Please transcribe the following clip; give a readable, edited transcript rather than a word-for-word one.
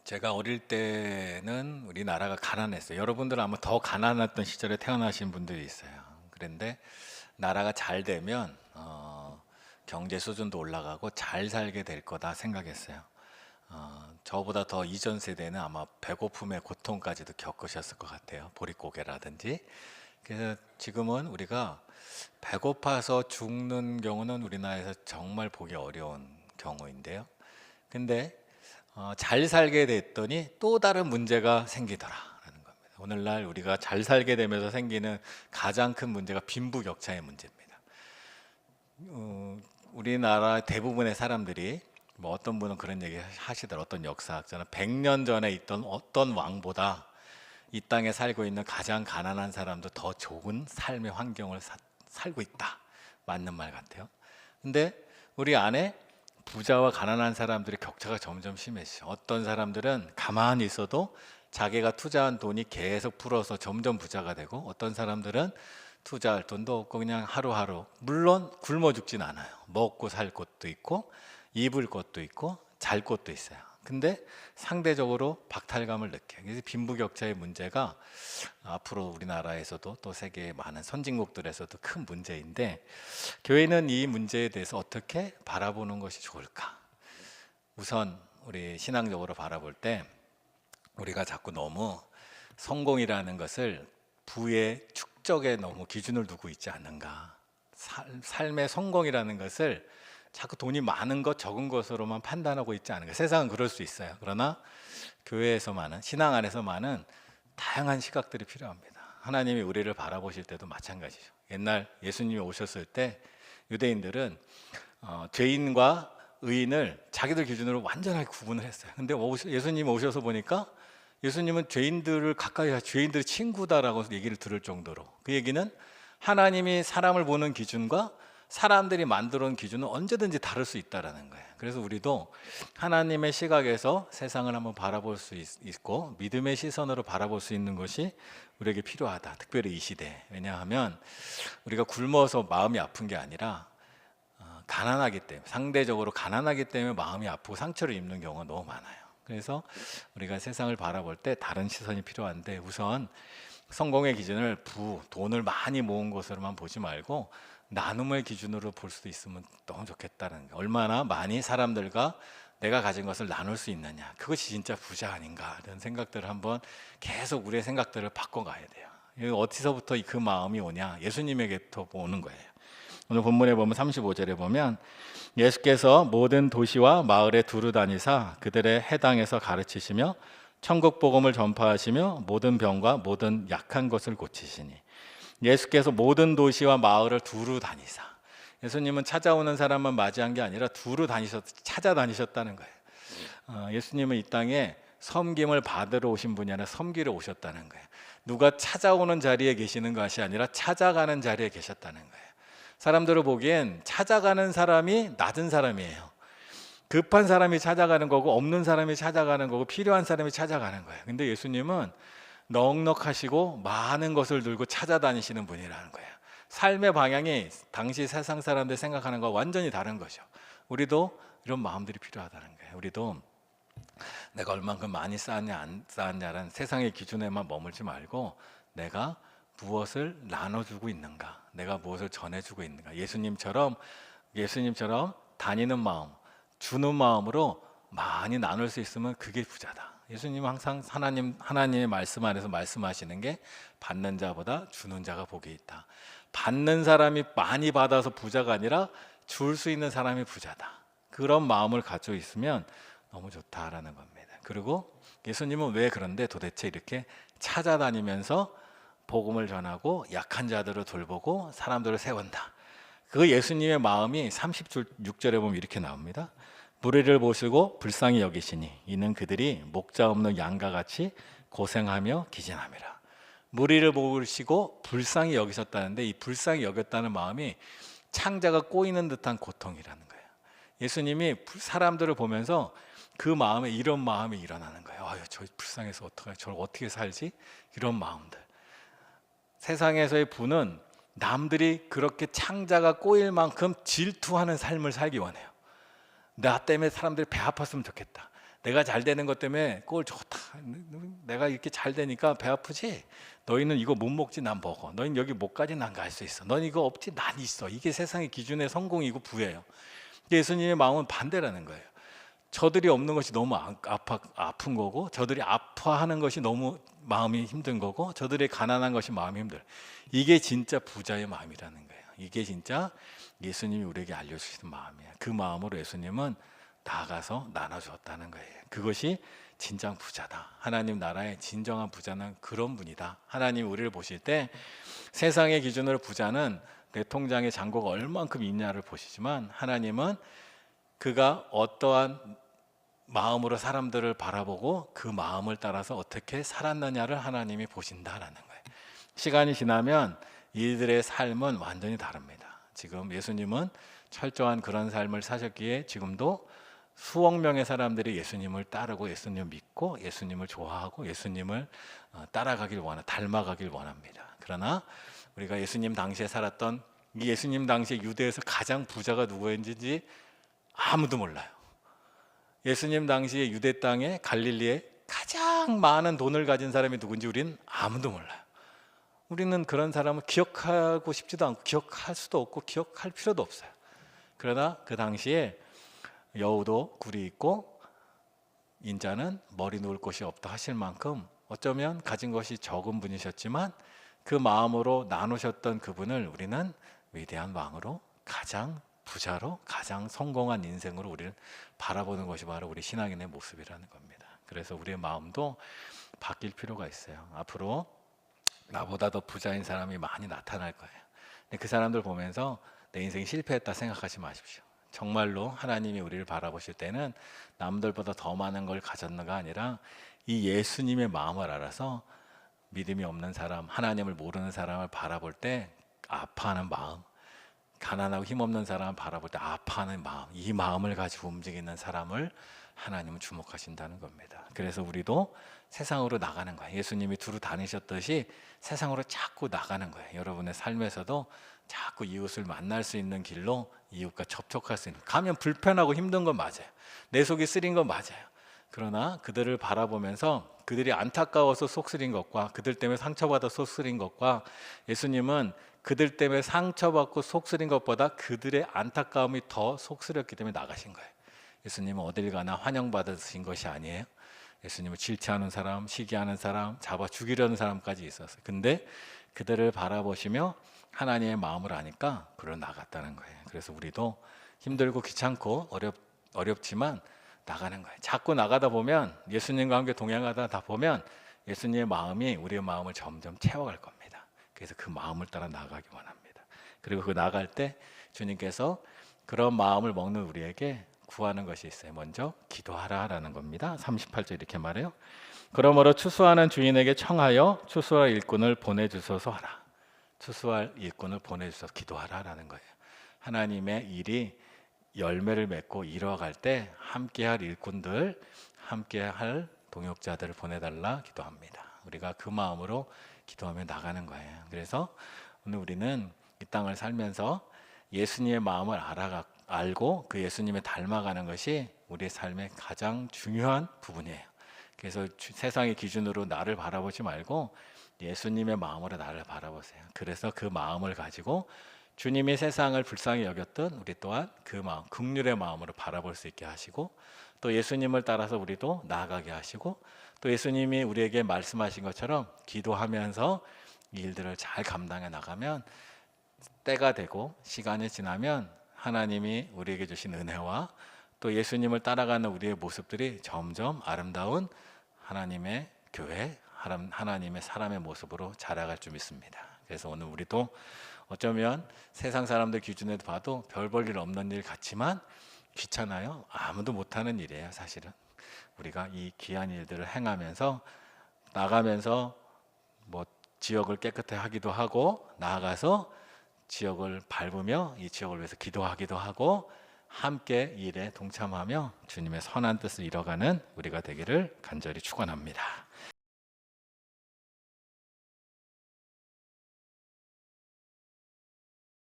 제가 어릴 때는 우리나라가 가난했어요. 여러분들은 아마 더 가난했던 시절에 태어나신 분들이 있어요. 그런데 나라가 잘 되면 경제 수준도 올라가고 잘 살게 될 거다 생각했어요. 저보다 더 이전 세대는 아마 배고픔의 고통까지도 겪으셨을 것 같아요. 보릿고개라든지. 그래서 지금은 우리가 배고파서 죽는 경우는 우리나라에서 정말 보기 어려운 경우인데요. 근데 잘 살게 됐더니 또 다른 문제가 생기더라라는 겁니다. 오늘날 우리가 잘 살게 되면서 생기는 가장 큰 문제가 빈부격차의 문제입니다. 우리나라 대부분의 사람들이 뭐 어떤 분은 그런 얘기 하시더라고요. 어떤 역사학자는 100년 전에 있던 어떤 왕보다 이 땅에 살고 있는 가장 가난한 사람도 더 좋은 삶의 환경을 살고 있다. 맞는 말 같아요. 근데 우리 안에 부자와 가난한 사람들의 격차가 점점 심해지죠. 어떤 사람들은 가만히 있어도 자기가 투자한 돈이 계속 불어서 점점 부자가 되고, 어떤 사람들은 투자할 돈도 없고 그냥 하루하루, 물론 굶어 죽진 않아요. 먹고 살 곳도 있고 입을 곳도 있고 잘 곳도 있어요. 근데 상대적으로 박탈감을 느껴요. 그래서 빈부격차의 문제가 앞으로 우리나라에서도 또 세계의 많은 선진국들에서도 큰 문제인데, 교회는 이 문제에 대해서 어떻게 바라보는 것이 좋을까? 우선 우리 신앙적으로 바라볼 때 우리가 자꾸 너무 성공이라는 것을 부의 축적에 너무 기준을 두고 있지 않는가. 삶의 성공이라는 것을 자꾸 돈이 많은 것 적은 것으로만 판단하고 있지 않은가. 세상은 그럴 수 있어요. 그러나 교회에서만은, 신앙 안에서만은 다양한 시각들이 필요합니다. 하나님이 우리를 바라보실 때도 마찬가지죠. 옛날 예수님이 오셨을 때 유대인들은 죄인과 의인을 자기들 기준으로 완전하게 구분을 했어요. 근데 예수님이 오셔서 보니까 예수님은 죄인들을 가까이 하시, 죄인들의 친구다라고 얘기를 들을 정도로, 그 얘기는 하나님이 사람을 보는 기준과 사람들이 만들어 온 기준은 언제든지 다를 수 있다는 거예요. 그래서 우리도 하나님의 시각에서 세상을 한번 바라볼 수 있고 믿음의 시선으로 바라볼 수 있는 것이 우리에게 필요하다. 특별히 이 시대. 왜냐하면 우리가 굶어서 마음이 아픈 게 아니라 가난하기 때문에, 상대적으로 가난하기 때문에 마음이 아프고 상처를 입는 경우가 너무 많아요. 그래서 우리가 세상을 바라볼 때 다른 시선이 필요한데, 우선 성공의 기준을 돈을 많이 모은 것으로만 보지 말고 나눔의 기준으로 볼 수도 있으면 너무 좋겠다는 거예요. 얼마나 많이 사람들과 내가 가진 것을 나눌 수 있느냐, 그것이 진짜 부자 아닌가, 이런 생각들을 한번 계속 우리의 생각들을 바꿔가야 돼요. 어디서부터 그 마음이 오냐? 예수님에게부터 오는 거예요. 오늘 본문에 보면 35절에 보면 예수께서 모든 도시와 마을에 두루 다니사 그들의 해당에서 가르치시며 천국 복음을 전파하시며 모든 병과 모든 약한 것을 고치시니. 예수께서 모든 도시와 마을을 두루 다니사, 예수님은 찾아오는 사람만 맞이한 게 아니라 두루 찾아다니셨다는 거예요. 예수님은 이 땅에 섬김을 받으러 오신 분이 아니라 섬기러 오셨다는 거예요. 누가 찾아오는 자리에 계시는 것이 아니라 찾아가는 자리에 계셨다는 거예요. 사람들을 보기엔 찾아가는 사람이 낮은 사람이에요. 급한 사람이 찾아가는 거고 없는 사람이 찾아가는 거고 필요한 사람이 찾아가는 거예요. 근데 예수님은 넉넉하시고 많은 것을 들고 찾아다니시는 분이라는 거예요. 삶의 방향이 당시 세상 사람들 생각하는 것과 완전히 다른 거죠. 우리도 이런 마음들이 필요하다는 거예요. 우리도 내가 얼만큼 많이 쌓았냐 안 쌓았냐라는 세상의 기준에만 머물지 말고 내가 무엇을 나눠주고 있는가, 내가 무엇을 전해주고 있는가. 예수님처럼 다니는 마음, 주는 마음으로 많이 나눌 수 있으면 그게 부자다. 예수님은 항상 하나님의 말씀 안에서 말씀하시는 게 받는 자보다 주는 자가 복이 있다. 받는 사람이 많이 받아서 부자가 아니라 줄 수 있는 사람이 부자다. 그런 마음을 가지고 있으면 너무 좋다라는 겁니다. 그리고 예수님은 왜 그런데 도대체 이렇게 찾아다니면서 복음을 전하고 약한 자들을 돌보고 사람들을 세운다. 그 예수님의 마음이 36절에 보면 이렇게 나옵니다. 무리를 보시고 불쌍히 여기시니 이는 그들이 목자 없는 양과 같이 고생하며 기진함이라. 무리를 보시고 불쌍히 여기셨다는데, 이 불쌍히 여겼다는 마음이 창자가 꼬이는 듯한 고통이라는 거예요. 예수님이 사람들을 보면서 그 마음에 이런 마음이 일어나는 거예요. 저 불쌍해서 어떡하지? 저를 어떻게 살지? 이런 마음들. 세상에서의 부는 남들이 그렇게 창자가 꼬일 만큼 질투하는 삶을 살기 원해요. 나 때문에 사람들이 배 아팠으면 좋겠다. 내가 잘 되는 것 때문에 꼴 좋다. 내가 이렇게 잘 되니까 배 아프지? 너희는 이거 못 먹지? 난 먹어. 너희는 여기 못 가지? 난 갈 수 있어. 너는 이거 없지? 난 있어. 이게 세상의 기준의 성공이고 부예요. 예수님의 마음은 반대라는 거예요. 저들이 없는 것이 너무 아픈 거고, 저들이 아파하는 것이 너무 마음이 힘든 거고, 저들이 가난한 것이 마음이 힘들어요. 이게 진짜 부자의 마음이라는 거예요. 이게 진짜 예수님이 우리에게 알려주시는 마음이에요. 그 마음으로 예수님은 나아가서 나눠주었다는 거예요. 그것이 진정 부자다. 하나님 나라의 진정한 부자는 그런 분이다. 하나님 우리를 보실 때 세상의 기준으로 부자는 내 통장에 잔고가 얼만큼 있냐를 보시지만, 하나님은 그가 어떠한 마음으로 사람들을 바라보고 그 마음을 따라서 어떻게 살았느냐를 하나님이 보신다라는 거예요. 시간이 지나면 이들의 삶은 완전히 다릅니다. 지금 예수님은 철저한 그런 삶을 사셨기에 지금도 수억 명의 사람들이 예수님을 따르고 예수님을 믿고 예수님을 좋아하고 예수님을 따라가길 닮아가길 원합니다. 그러나 우리가 예수님 당시에 살았던 이 예수님 당시에 유대에서 가장 부자가 누구였는지 아무도 몰라요. 예수님 당시에 유대 땅에 갈릴리에 가장 많은 돈을 가진 사람이 누군지 우리는 아무도 몰라요. 우리는 그런 사람을 기억하고 싶지도 않고 기억할 수도 없고 기억할 필요도 없어요. 그러나 그 당시에 여우도 굴이 있고 인자는 머리 놓을 곳이 없다 하실 만큼 어쩌면 가진 것이 적은 분이셨지만 그 마음으로 나누셨던 그분을 우리는 위대한 왕으로, 가장 부자로, 가장 성공한 인생으로 우리를 바라보는 것이 바로 우리 신앙인의 모습이라는 겁니다. 그래서 우리의 마음도 바뀔 필요가 있어요. 앞으로 나보다 더 부자인 사람이 많이 나타날 거예요. 근데 그 사람들 보면서 내 인생이 실패했다 생각하지 마십시오. 정말로 하나님이 우리를 바라보실 때는 남들보다 더 많은 걸 가졌는가 아니라 이 예수님의 마음을 알아서 믿음이 없는 사람, 하나님을 모르는 사람을 바라볼 때 아파하는 마음, 가난하고 힘없는 사람을 바라볼 때 아파하는 마음, 이 마음을 가지고 움직이는 사람을 하나님은 주목하신다는 겁니다. 그래서 우리도 세상으로 나가는 거예요. 예수님이 두루 다니셨듯이 세상으로 자꾸 나가는 거예요. 여러분의 삶에서도 자꾸 이웃을 만날 수 있는 길로 이웃과 접촉할 수 있는, 가면 불편하고 힘든 건 맞아요. 내 속이 쓰린 건 맞아요. 그러나 그들을 바라보면서 그들이 안타까워서 속 쓰린 것과 그들 때문에 상처받아 속 쓰린 것과, 예수님은 그들 때문에 상처받고 속 쓰린 것보다 그들의 안타까움이 더 속 쓰렸기 때문에 나가신 거예요. 예수님은 어딜 가나 환영받으신 것이 아니에요. 예수님은 질투하는 사람, 시기하는 사람, 잡아 죽이려는 사람까지 있었어요. 근데 그들을 바라보시며 하나님의 마음을 아니까 그를 나갔다는 거예요. 그래서 우리도 힘들고 귀찮고 어렵지만 나가는 거예요. 자꾸 나가다 보면, 예수님과 함께 동행하다 보면 예수님의 마음이 우리의 마음을 점점 채워갈 겁니다. 그래서 그 마음을 따라 나가기 원합니다. 그리고 그 나갈 때 주님께서 그런 마음을 먹는 우리에게 구하는 것이 있어요. 먼저 기도하라라는 겁니다. 38절 이렇게 말해요. 그러므로 추수하는 주인에게 청하여 추수할 일꾼을 보내주소서 하라. 추수할 일꾼을 보내주소서, 기도하라라는 거예요. 하나님의 일이 열매를 맺고 이루어갈 때 함께할 일꾼들, 함께할 동역자들을 보내달라 기도합니다. 우리가 그 마음으로 기도하며 나가는 거예요. 그래서 오늘 우리는 이 땅을 살면서 예수님의 마음을 알고 그 예수님을 닮아가는 것이 우리의 삶의 가장 중요한 부분이에요. 그래서 세상의 기준으로 나를 바라보지 말고 예수님의 마음으로 나를 바라보세요. 그래서 그 마음을 가지고 주님이 세상을 불쌍히 여겼던 우리 또한 그 마음, 긍휼의 마음으로 바라볼 수 있게 하시고, 또 예수님을 따라서 우리도 나아가게 하시고, 또 예수님이 우리에게 말씀하신 것처럼 기도하면서 이 일들을 잘 감당해 나가면 때가 되고 시간이 지나면 하나님이 우리에게 주신 은혜와 또 예수님을 따라가는 우리의 모습들이 점점 아름다운 하나님의 교회, 하나님의 사람의 모습으로 자라갈 줄 믿습니다. 그래서 오늘 우리도 어쩌면 세상 사람들 기준에도 봐도 별 볼 일 없는 일 같지만 귀찮아요. 아무도 못하는 일이에요. 사실은 우리가 이 귀한 일들을 행하면서 나가면서 뭐 지역을 깨끗하게 하기도 하고, 나아가서 지역을 밟으며 이 지역을 위해서 기도하기도 하고, 함께 일에 동참하며 주님의 선한 뜻을 이뤄가는 우리가 되기를 간절히 축원합니다.